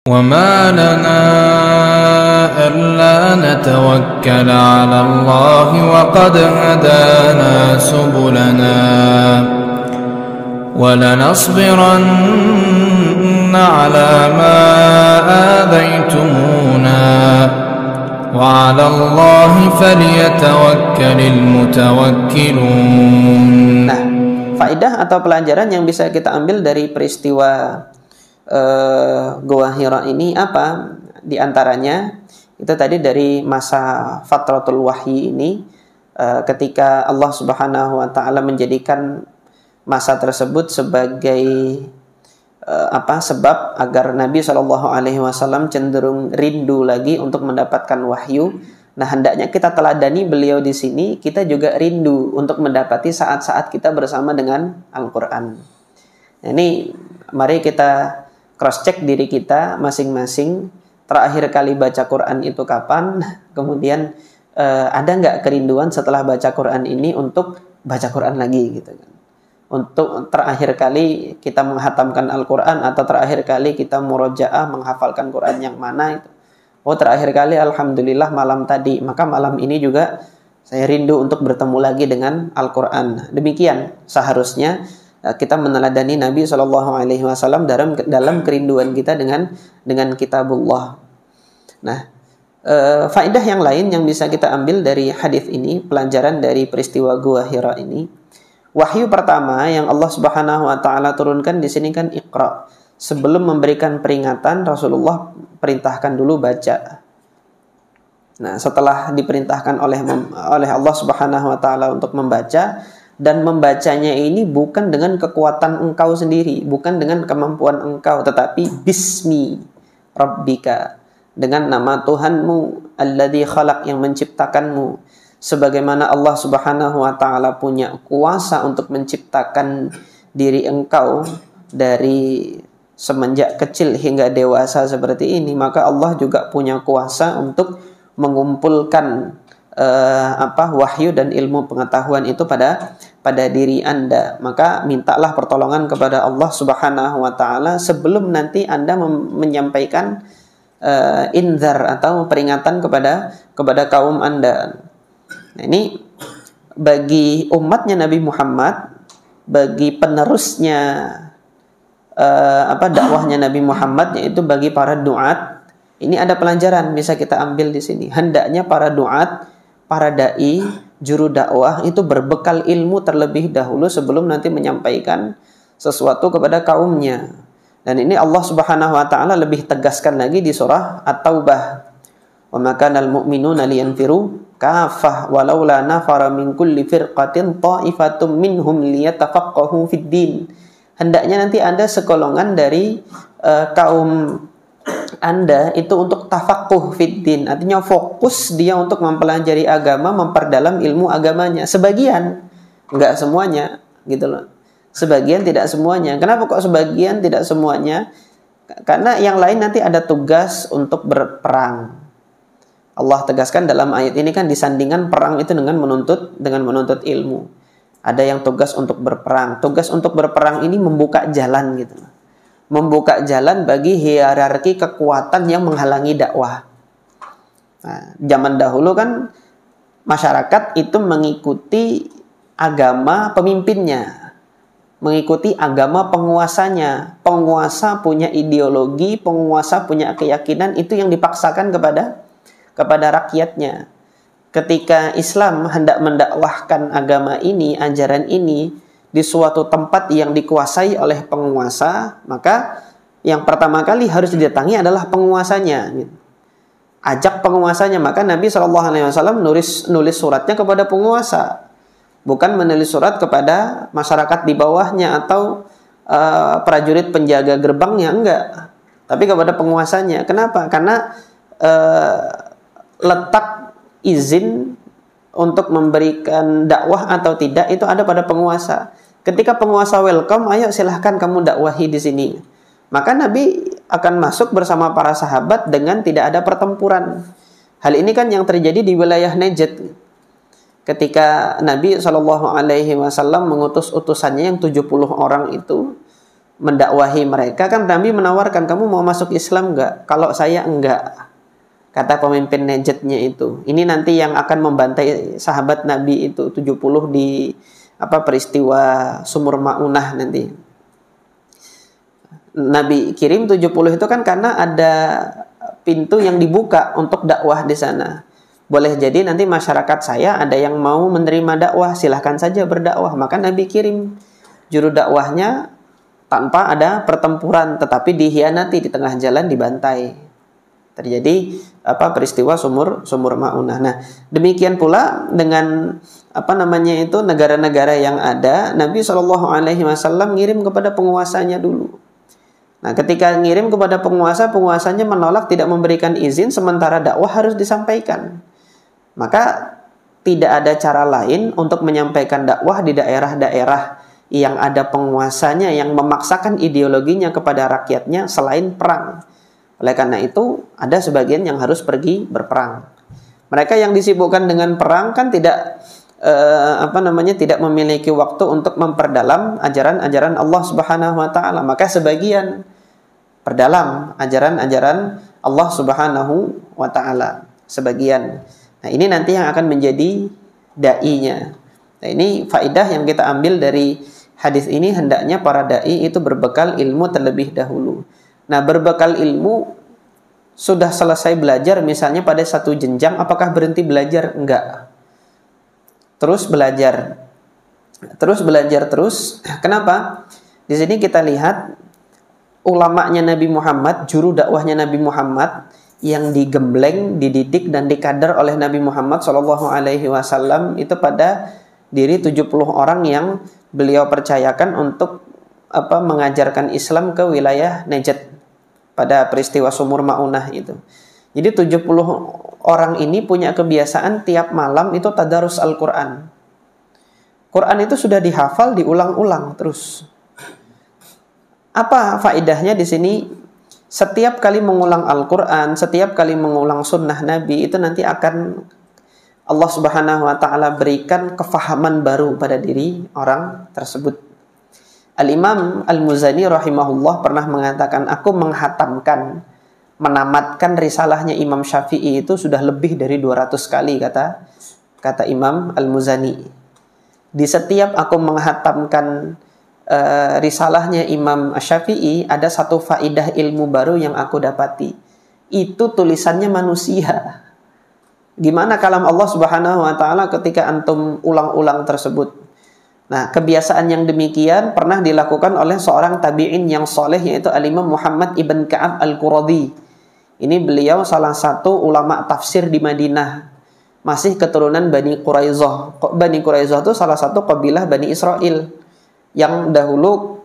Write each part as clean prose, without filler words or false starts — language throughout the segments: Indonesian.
وَمَا لَنَا أَلَّا نَتَوَكَّلَ عَلَى اللَّهِ وَقَدْ هَدَانَا سُبُلَنَا وَلَنَصْبِرَنَّ عَلَى مَا آذَيْتُمُونَا وَعَلَى اللَّهِ فَلْيَتَوَكَّلِ الْمُتَوَكِّلُونَ. Nah, faedah atau pelajaran yang bisa kita ambil dari peristiwa Gua Hira ini apa? Di antaranya itu tadi dari masa fatratul wahyi ini, ketika Allah Subhanahu wa taala menjadikan masa tersebut sebagai sebab agar Nabi Shallallahu alaihi wasallam cenderung rindu lagi untuk mendapatkan wahyu. Nah, hendaknya kita teladani beliau di sini, kita juga rindu untuk mendapati saat-saat kita bersama dengan Al-Qur'an. Nah, ini mari kita cross check diri kita masing-masing. Terakhir kali baca Quran itu kapan? Kemudian ada nggak kerinduan setelah baca Quran ini untuk baca Quran lagi gitu kan? Untuk terakhir kali kita menghatamkan Al-Quran, atau terakhir kali kita murojaah menghafalkan Quran yang mana itu? Oh, terakhir kali alhamdulillah malam tadi. Maka malam ini juga saya rindu untuk bertemu lagi dengan Al-Quran. Demikian seharusnya kita meneladani Nabi Shallallahu alaihi wasallam dalam kerinduan kita dengan kitabullah. Nah, faedah yang lain yang bisa kita ambil dari hadis ini, pelajaran dari peristiwa Gua Hira ini. Wahyu pertama yang Allah Subhanahu wa taala turunkan di sini kan Iqra. Sebelum memberikan peringatan, Rasulullah perintahkan dulu baca. Nah, setelah diperintahkan oleh Allah Subhanahu wa taala untuk membaca, dan membacanya ini bukan dengan kekuatan engkau sendiri, bukan dengan kemampuan engkau, tetapi bismi rabbika, dengan nama Tuhanmu, alladzi khalaq, yang menciptakanmu. Sebagaimana Allah Subhanahu wa taala punya kuasa untuk menciptakan diri engkau dari semenjak kecil hingga dewasa seperti ini, maka Allah juga punya kuasa untuk mengumpulkan wahyu dan ilmu pengetahuan itu pada diri Anda. Maka mintalah pertolongan kepada Allah Subhanahu wa taala sebelum nanti Anda menyampaikan inzar atau peringatan kepada kaum Anda. Nah, ini bagi umatnya Nabi Muhammad, bagi penerusnya dakwahnya Nabi Muhammad, yaitu bagi para duat, ini ada pelajaran bisa kita ambil di sini. Hendaknya para duat, para dai, juru dakwah itu berbekal ilmu terlebih dahulu sebelum nanti menyampaikan sesuatu kepada kaumnya. Dan ini Allah Subhanahu wa taala lebih tegaskan lagi di surah At-Taubah. Wa ma kana al-mu'minuna liyanfiru kaffah walaula nafara min kulli firqatin ta'ifatum minhum liyatafaqahu fid din. Hendaknya nanti ada sekolongan dari kaum Anda itu untuk tafaqquh fid din, artinya fokus dia untuk mempelajari agama, memperdalam ilmu agamanya. Sebagian, enggak semuanya, gitu loh. Sebagian, tidak semuanya. Kenapa kok sebagian, tidak semuanya? Karena yang lain nanti ada tugas untuk berperang. Allah tegaskan dalam ayat ini kan disandingkan perang itu dengan menuntut ilmu. Ada yang tugas untuk berperang. Tugas untuk berperang ini membuka jalan gitu. Membuka jalan bagi hierarki kekuatan yang menghalangi dakwah. Nah, zaman dahulu kan masyarakat itu mengikuti agama pemimpinnya, mengikuti agama penguasanya. Penguasa punya ideologi, penguasa punya keyakinan, itu yang dipaksakan kepada rakyatnya. Ketika Islam hendak mendakwahkan agama ini, ajaran ini di suatu tempat yang dikuasai oleh penguasa, maka yang pertama kali harus didatangi adalah penguasanya. Ajak penguasanya. Maka Nabi SAW nulis suratnya kepada penguasa, bukan menulis surat kepada masyarakat di bawahnya atau prajurit penjaga gerbangnya, enggak, tapi kepada penguasanya. Kenapa? Karena letak izin untuk memberikan dakwah atau tidak itu ada pada penguasa. Ketika penguasa welcome, ayo silahkan kamu dakwahi di sini. Maka Nabi akan masuk bersama para sahabat dengan tidak ada pertempuran. Hal ini kan yang terjadi di wilayah Najd. Ketika Nabi SAW mengutus utusannya yang 70 orang itu, mendakwahi mereka, kan Nabi menawarkan, kamu mau masuk Islam enggak? Kalau saya enggak, kata pemimpin Najdnya itu. Ini nanti yang akan membantai sahabat Nabi itu 70 di peristiwa Sumur Ma'unah nanti. Nabi kirim 70 itu kan karena ada pintu yang dibuka untuk dakwah di sana. Boleh jadi nanti masyarakat saya ada yang mau menerima dakwah, silahkan saja berdakwah. Maka Nabi kirim juru dakwahnya tanpa ada pertempuran, tetapi dihianati, di tengah jalan dibantai. Terjadi peristiwa sumur Ma'unah. Nah, demikian pula dengan negara-negara yang ada, Nabi SAW ngirim kepada penguasanya dulu. Nah, ketika ngirim kepada penguasanya menolak, tidak memberikan izin, sementara dakwah harus disampaikan. Maka tidak ada cara lain untuk menyampaikan dakwah di daerah-daerah yang ada penguasanya yang memaksakan ideologinya kepada rakyatnya selain perang. Oleh karena itu, ada sebagian yang harus pergi berperang. Mereka yang disibukkan dengan perang kan tidak tidak memiliki waktu untuk memperdalam ajaran-ajaran Allah Subhanahu wa taala. Maka sebagian perdalam ajaran-ajaran Allah Subhanahu wa taala, sebagian. Nah, ini nanti yang akan menjadi dai-nya. Nah, ini faidah yang kita ambil dari hadis ini, hendaknya para dai itu berbekal ilmu terlebih dahulu. Nah, berbekal ilmu, sudah selesai belajar misalnya pada satu jenjang, apakah berhenti belajar? Enggak. Terus belajar. Kenapa? Di sini kita lihat ulamanya Nabi Muhammad, juru dakwahnya Nabi Muhammad yang digembleng, dididik dan dikader oleh Nabi Muhammad SAW itu pada diri 70 orang yang beliau percayakan untuk mengajarkan Islam ke wilayah Najd pada peristiwa Sumur Ma'unah itu. Jadi 70 orang ini punya kebiasaan tiap malam itu tadarus Al-Quran. Quran itu sudah dihafal, diulang-ulang terus. Apa faedahnya di sini? Setiap kali mengulang Al-Quran, setiap kali mengulang sunnah Nabi, itu nanti akan Allah Subhanahu wa ta'ala berikan kefahaman baru pada diri orang tersebut. Al-Imam Al-Muzani rahimahullah pernah mengatakan, aku menamatkan risalahnya Imam Syafi'i itu sudah lebih dari 200 kali, kata Imam Al-Muzani. Di setiap aku menghatamkan risalahnya Imam Syafi'i, ada satu faidah ilmu baru yang aku dapati. Itu tulisannya manusia. Gimana kalam Allah Subhanahu wa ta'ala ketika antum ulang-ulang tersebut? Nah, kebiasaan yang demikian pernah dilakukan oleh seorang tabi'in yang soleh, yaitu Al-Imam Muhammad ibn Ka'ab Al-Quradi. Ini beliau salah satu ulama tafsir di Madinah. Masih keturunan Bani Quraizah. Bani Quraizah itu salah satu kabilah Bani Israel yang dahulu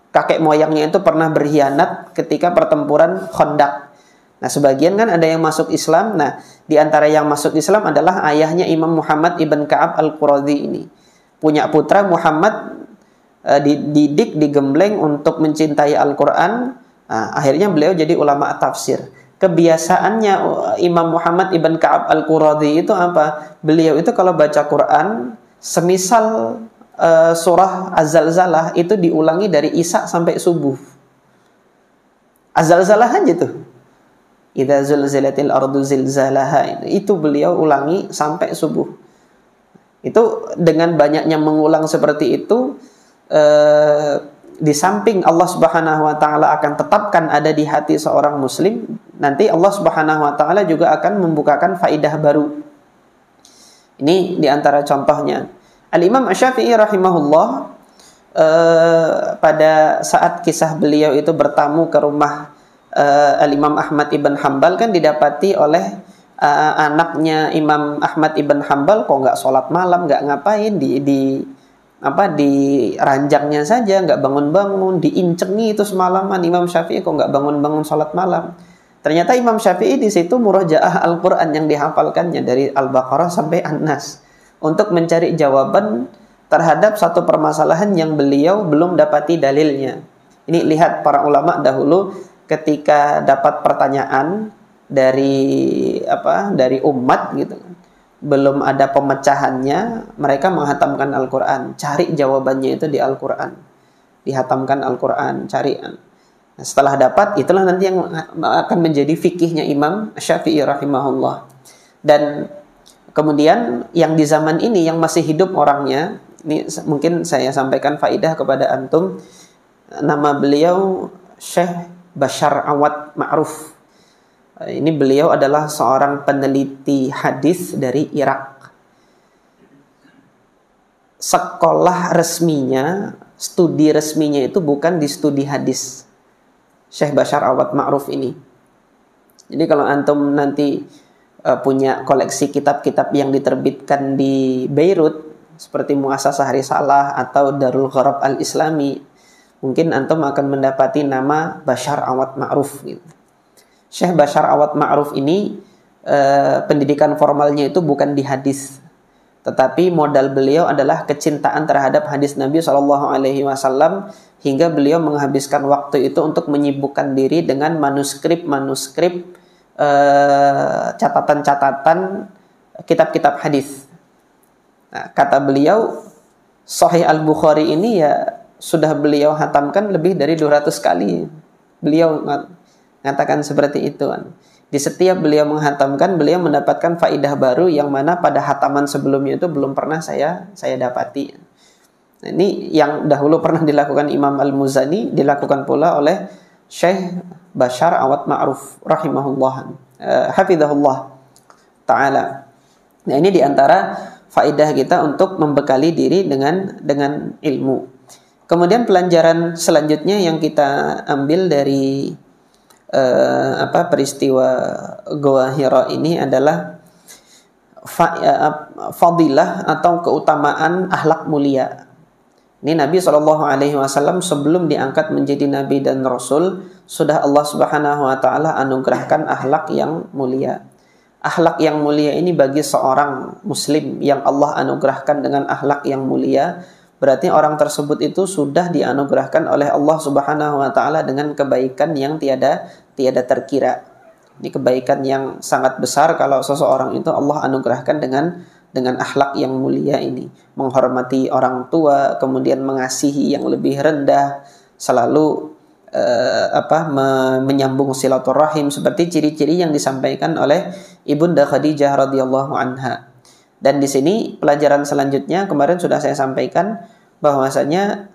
kakek moyangnya itu pernah berkhianat ketika pertempuran Khandaq. Nah, sebagian kan ada yang masuk Islam. Nah, di antara yang masuk Islam adalah ayahnya Imam Muhammad ibn Ka'ab Al-Quradi ini. Punya putra Muhammad, dididik, digembleng untuk mencintai Al-Quran. Nah, akhirnya beliau jadi ulama tafsir. Kebiasaannya Imam Muhammad ibn Ka'ab Al-Quradi itu apa? Beliau itu kalau baca Quran, semisal surah Az-Zalzalah itu diulangi dari Isya sampai subuh. Az-Zalzalah aja tuh. Idza zulzilatil ardu zilzalaha, itu beliau ulangi sampai subuh. Itu dengan banyaknya mengulang seperti itu, di samping Allah Subhanahu wa ta'ala akan tetapkan ada di hati seorang muslim, nanti Allah Subhanahu wa ta'ala juga akan membukakan faidah baru. Ini di antara contohnya. Al-Imam Asy-Syafi'i rahimahullah, pada saat kisah beliau itu bertamu ke rumah Al-Imam Ahmad ibn Hanbal, kan didapati oleh anaknya Imam Ahmad ibn Hanbal kok nggak sholat malam, nggak ngapain, di ranjangnya saja, nggak bangun-bangun, diincengi itu semalaman. Imam Syafi'i kok nggak bangun-bangun sholat malam. Ternyata Imam Syafi'i di situ murajaah Al-Quran yang dihafalkannya dari Al-Baqarah sampai An-Nas untuk mencari jawaban terhadap satu permasalahan yang beliau belum dapati dalilnya. Ini lihat para ulama dahulu ketika dapat pertanyaan dari umat gitu, belum ada pemecahannya, mereka menghatamkan Al-Quran, cari jawabannya itu di Al-Quran. dihatamkan Al-Quran, cari. Nah, setelah dapat, itulah nanti yang akan menjadi fikihnya Imam Syafi'i rahimahullah. Dan kemudian yang di zaman ini yang masih hidup orangnya, ini mungkin saya sampaikan faidah kepada antum, nama beliau Syekh Bashar Awad Ma'ruf. Ini beliau adalah seorang peneliti hadis dari Irak. Sekolah resminya, studi resminya itu bukan di studi hadis, Syekh Bashar Awad Ma'ruf ini. Jadi kalau antum nanti punya koleksi kitab-kitab yang diterbitkan di Beirut seperti Muassasah Risalah atau Darul Gharab Al-Islami, mungkin antum akan mendapati nama Bashar Awad Ma'ruf gitu. Syekh Bashar Awad Ma'ruf ini pendidikan formalnya itu bukan di hadis, tetapi modal beliau adalah kecintaan terhadap hadis Nabi SAW, hingga beliau menghabiskan waktu itu untuk menyibukkan diri dengan manuskrip catatan-catatan kitab-kitab hadis. Nah, kata beliau, Sahih Al-Bukhari ini ya sudah beliau hatamkan lebih dari 200 kali. Beliau mengatakan seperti itu kan. Di setiap beliau menghatamkan, beliau mendapatkan faidah baru yang mana pada hataman sebelumnya itu belum pernah saya dapati. Nah, ini yang dahulu pernah dilakukan Imam Al-Muzani, dilakukan pula oleh Syekh Bashar Awad Ma'ruf rahimahullah, hafizahullah ta'ala. Nah, ini diantara faidah kita untuk membekali diri dengan ilmu. Kemudian pelajaran selanjutnya yang kita ambil dari peristiwa Gua Hira ini adalah fadilah atau keutamaan akhlak mulia. Ini Nabi SAW sebelum diangkat menjadi Nabi dan Rasul, sudah Allah Subhanahu Wa Taala anugerahkan akhlak yang mulia. Akhlak yang mulia ini bagi seorang Muslim yang Allah anugerahkan dengan akhlak yang mulia, berarti orang tersebut itu sudah dianugerahkan oleh Allah Subhanahu Wa Taala dengan kebaikan yang tiada terkira. Ini kebaikan yang sangat besar kalau seseorang itu Allah anugerahkan dengan akhlak yang mulia ini, menghormati orang tua, kemudian mengasihi yang lebih rendah, selalu menyambung silaturahim, seperti ciri-ciri yang disampaikan oleh Ibunda Khadijah radhiyallahu anha. Dan di sini pelajaran selanjutnya kemarin sudah saya sampaikan bahwasanya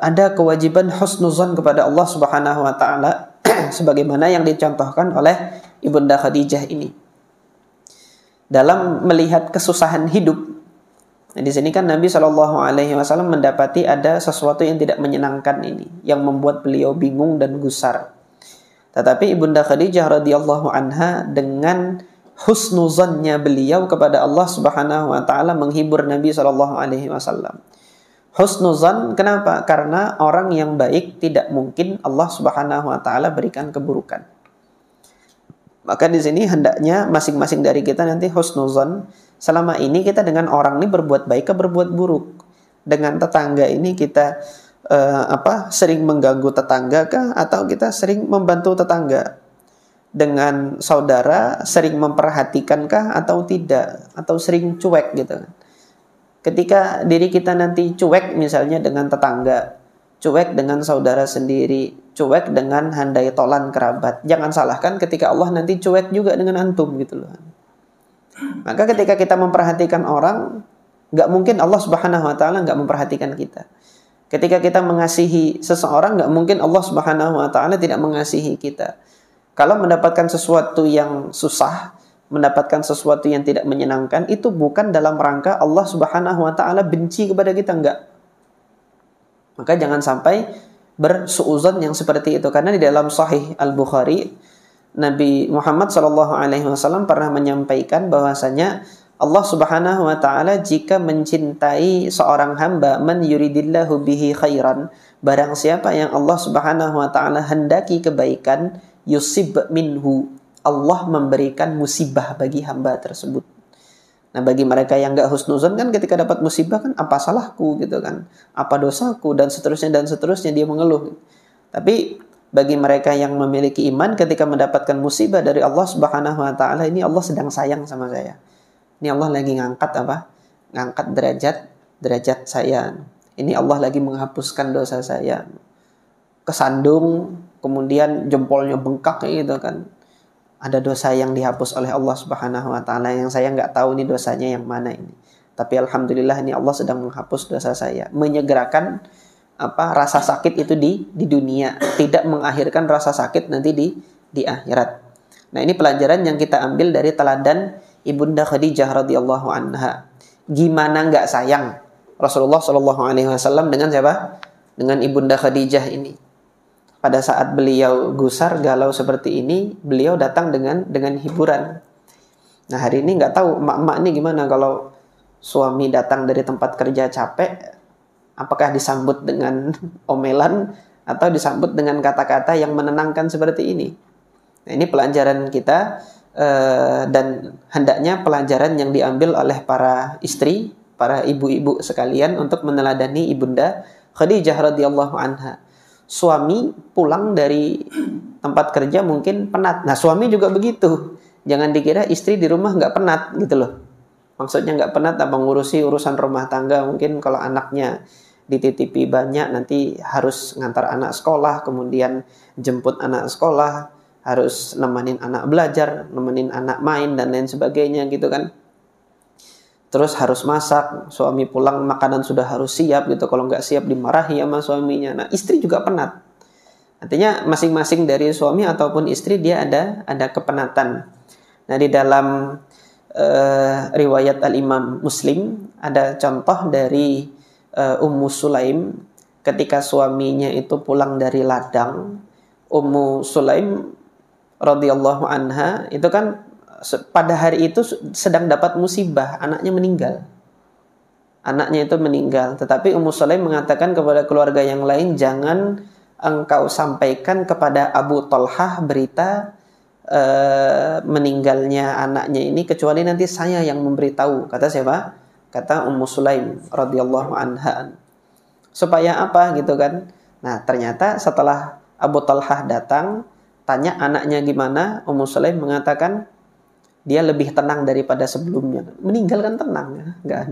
ada kewajiban husnuzan kepada Allah Subhanahu Wa Taala sebagaimana yang dicontohkan oleh Ibunda Khadijah ini dalam melihat kesusahan hidup. Nah, di sini kan Nabi SAW mendapati ada sesuatu yang tidak menyenangkan ini, yang membuat beliau bingung dan gusar. Tetapi Ibunda Khadijah radhiyallahu anha dengan husnuzannya beliau kepada Allah Subhanahu Wa Taala menghibur Nabi SAW. Husnuzan, kenapa? Karena orang yang baik tidak mungkin Allah Subhanahu Wa Taala berikan keburukan. Maka di sini hendaknya masing-masing dari kita nanti husnuzan. Selama ini kita dengan orang ini berbuat baik atau berbuat buruk? Dengan tetangga ini kita sering mengganggu tetangga kah, atau kita sering membantu tetangga? Dengan saudara sering memperhatikankah atau tidak, atau sering cuek gitu? Ketika diri kita nanti cuek misalnya dengan tetangga, cuek dengan saudara sendiri, cuek dengan handai tolan kerabat, jangan salahkan ketika Allah nanti cuek juga dengan antum gitu loh. Maka ketika kita memperhatikan orang, gak mungkin Allah Subhanahu Wa Taala gak memperhatikan kita. Ketika kita mengasihi seseorang, gak mungkin Allah Subhanahu Wa Taala tidak mengasihi kita. Kalau mendapatkan sesuatu yang susah, mendapatkan sesuatu yang tidak menyenangkan, itu bukan dalam rangka Allah Subhanahu Wa Taala benci kepada kita, enggak. Maka jangan sampai bersuuzon yang seperti itu, karena di dalam Sahih Al-Bukhari Nabi Muhammad SAW pernah menyampaikan bahwasanya Allah Subhanahu Wa Taala jika mencintai seorang hamba, man yuridillahu bihi khairan, barang siapa yang Allah Subhanahu Wa Taala hendaki kebaikan, yusib minhu, Allah memberikan musibah bagi hamba tersebut. Nah, bagi mereka yang gak husnuzon kan ketika dapat musibah kan, apa salahku gitu kan, apa dosaku, dan seterusnya dia mengeluh. Tapi bagi mereka yang memiliki iman, ketika mendapatkan musibah dari Allah Subhanahu Wa Taala, ini Allah sedang sayang sama saya. Ini Allah lagi ngangkat derajat saya. ini Allah lagi menghapuskan dosa saya. Kesandung, kemudian jempolnya bengkak gitu kan. Ada dosa yang dihapus oleh Allah Subhanahu wa taala yang saya nggak tahu ini dosanya yang mana ini. Tapi alhamdulillah ini Allah sedang menghapus dosa saya, menyegerakan rasa sakit itu di dunia, tidak mengakhirkan rasa sakit nanti di akhirat. Nah, ini pelajaran yang kita ambil dari teladan Ibunda Khadijah radhiyallahu anha. Gimana nggak sayang Rasulullah Shallallahu alaihi wasallam dengan siapa? Dengan Ibunda Khadijah ini. Pada saat beliau gusar galau seperti ini, beliau datang dengan hiburan. Nah, hari ini nggak tahu emak-emak ini gimana kalau suami datang dari tempat kerja capek, apakah disambut dengan omelan atau disambut dengan kata-kata yang menenangkan seperti ini. Nah, ini pelajaran kita dan hendaknya pelajaran yang diambil oleh para istri, para ibu-ibu sekalian untuk meneladani Ibunda Khadijah radhiyallahu anha. Suami pulang dari tempat kerja mungkin penat. Nah, suami juga begitu. Jangan dikira istri di rumah nggak penat gitu loh. Maksudnya nggak penat apa ngurusi urusan rumah tangga. Mungkin kalau anaknya dititipi banyak nanti harus ngantar anak sekolah, kemudian jemput anak sekolah, harus nemenin anak belajar, nemenin anak main dan lain sebagainya gitu kan. Terus harus masak, suami pulang makanan sudah harus siap gitu. Kalau nggak siap dimarahi sama suaminya. Nah, istri juga penat. Artinya masing-masing dari suami ataupun istri dia ada kepenatan. Nah, di dalam riwayat Al-Imam Muslim ada contoh dari Ummu Sulaim ketika suaminya itu pulang dari ladang. Ummu Sulaim radhiyallahu anha itu kan pada hari itu sedang dapat musibah, anaknya meninggal. Anaknya itu meninggal, tetapi Ummu Sulaim mengatakan kepada keluarga yang lain, jangan engkau sampaikan kepada Abu Talhah berita meninggalnya anaknya ini kecuali nanti saya yang memberitahu. Kata siapa? Kata Ummu Sulaim radhiyallahu anha. Supaya apa gitu kan? Nah, ternyata setelah Abu Talhah datang, tanya anaknya gimana, Ummu Sulaim mengatakan dia lebih tenang daripada sebelumnya. Meninggal kan tenang ya, enggak.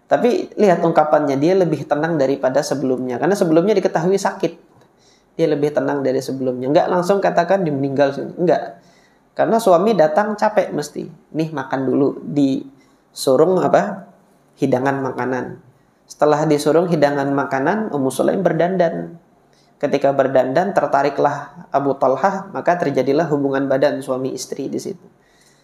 Tapi lihat ungkapannya, dia lebih tenang daripada sebelumnya. Karena sebelumnya diketahui sakit. Dia lebih tenang dari sebelumnya. Enggak langsung katakan dia meninggal. Enggak. Karena suami datang capek mesti. Nih makan dulu. Disurung hidangan makanan. Setelah disurung hidangan makanan, Ummu Sulaim berdandan. Ketika berdandan tertariklah Abu Talhah, maka terjadilah hubungan badan suami istri di situ.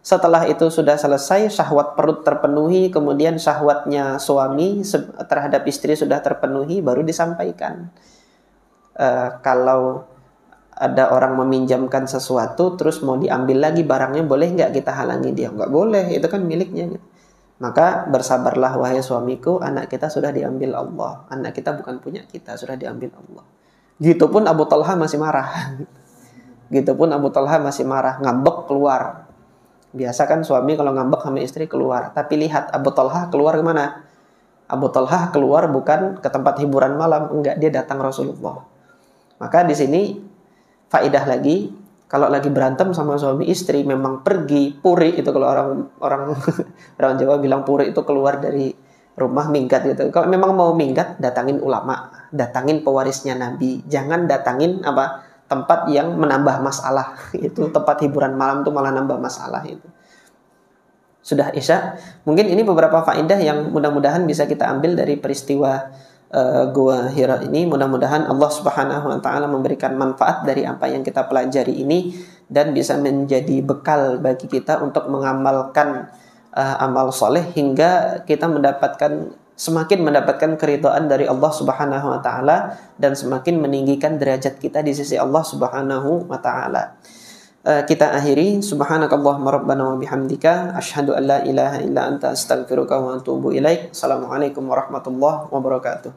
Setelah itu sudah selesai, syahwat perut terpenuhi, kemudian syahwatnya suami terhadap istri sudah terpenuhi, baru disampaikan. Kalau ada orang meminjamkan sesuatu, terus mau diambil lagi barangnya, boleh nggak kita halangi dia? Nggak boleh, itu kan miliknya. Maka bersabarlah wahai suamiku, anak kita sudah diambil Allah. Anak kita bukan punya kita, sudah diambil Allah. Gitupun Abu Talha masih marah. Gitupun Abu Talha masih marah, ngambek keluar. Biasa kan suami kalau ngambek sama istri keluar. Tapi lihat Abu Talha keluar kemana? Abu Talha keluar bukan ke tempat hiburan malam. Enggak, dia datang Rasulullah. Maka di sini faidah lagi. Kalau lagi berantem sama suami istri memang pergi puri. Itu kalau orang Jawa bilang puri itu keluar dari rumah minggat gitu. Kalau memang mau minggat, datangin ulama. Datangin pewarisnya Nabi. Jangan datangin tempat yang menambah masalah. Itu tempat hiburan malam tuh malah nambah masalah itu. Sudah Isya. Mungkin ini beberapa faedah yang mudah-mudahan bisa kita ambil dari peristiwa Gua Hira ini. Mudah-mudahan Allah Subhanahu wa taala memberikan manfaat dari apa yang kita pelajari ini dan bisa menjadi bekal bagi kita untuk mengamalkan amal soleh hingga kita semakin mendapatkan keridhaan dari Allah Subhanahu wa taala dan semakin meninggikan derajat kita di sisi Allah Subhanahu wa taala. Kita akhiri, subhanakallahumma rabbana wa bihamdika asyhadu an la ilaha illa anta astaghfiruka wa atubu ilaik. Assalamualaikum warahmatullahi wabarakatuh.